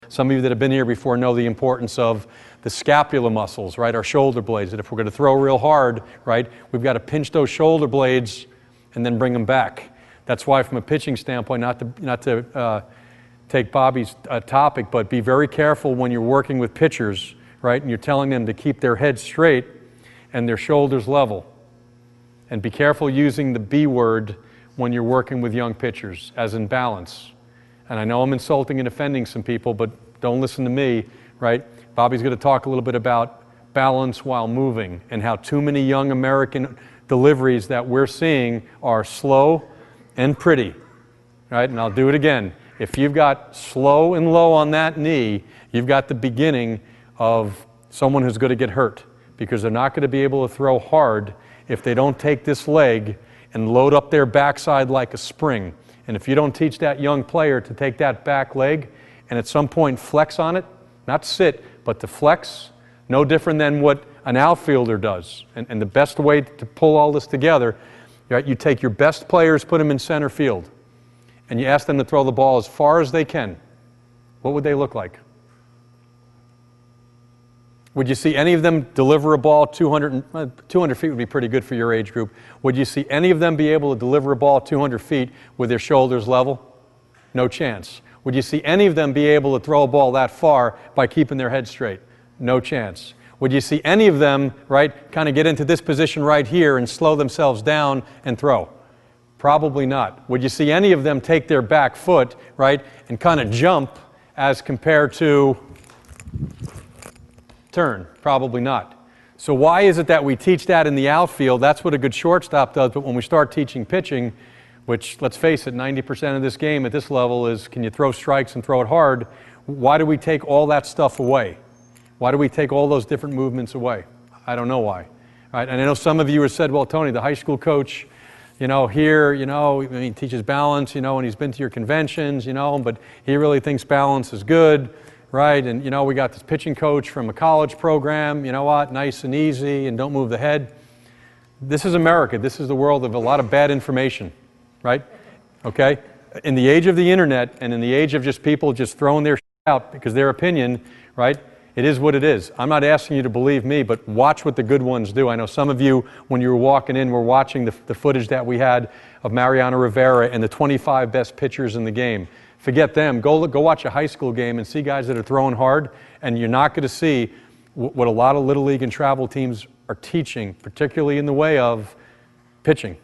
Some of you that have been here before know the importance of the scapula muscles, right? Our shoulder blades. That if we're going to throw real hard, right, we've got to pinch those shoulder blades and then bring them back. That's why, from a pitching standpoint, not to take Bobby's topic, but be very careful when you're working with pitchers, right? And you're telling them to keep their head straight and their shoulders level. And be careful using the B word when you're working with young pitchers, as in balance. And I know I'm insulting and offending some people, but don't listen to me, right? Bobby's going to talk a little bit about balance while moving and how too many young American deliveries that we're seeing are slow and pretty, right? And I'll do it again. If you've got slow and low on that knee, you've got the beginning of someone who's going to get hurt, because they're not going to be able to throw hard if they don't take this leg and load up their backside like a spring. And if you don't teach that young player to take that back leg and at some point flex on it, not sit, but to flex, no different than what an outfielder does. And the best way to pull all this together, right, you take your best players, put them in center field, and you ask them to throw the ball as far as they can. What would they look like? Would you see any of them deliver a ball 200 feet would be pretty good for your age group. Would you see any of them be able to deliver a ball 200 feet with their shoulders level? No chance. Would you see any of them be able to throw a ball that far by keeping their head straight? No chance. Would you see any of them, right, kind of get into this position right here and slow themselves down and throw? Probably not. Would you see any of them take their back foot, right, and kind of jump as compared to turn? Probably not. So why is it that we teach that in the outfield? That's what a good shortstop does, but when we start teaching pitching, which, let's face it, 90% of this game at this level is, can you throw strikes and throw it hard? Why do we take all that stuff away? Why do we take all those different movements away? I don't know why. Right? And I know some of you have said, well, Tony, the high school coach, here, he teaches balance, and he's been to your conventions, but he really thinks balance is good, right? And, we got this pitching coach from a college program, nice and easy, and don't move the head. This is America. This is the world of a lot of bad information, right? Okay? In the age of the internet and in the age of just people just throwing their shit out because their opinion, right? It is what it is. I'm not asking you to believe me, but watch what the good ones do. I know some of you, when you were walking in, were watching the footage that we had of Mariano Rivera and the 25 best pitchers in the game. Forget them. Go watch a high school game and see guys that are throwing hard, and you're not going to see what a lot of Little League and travel teams are teaching, particularly in the way of pitching.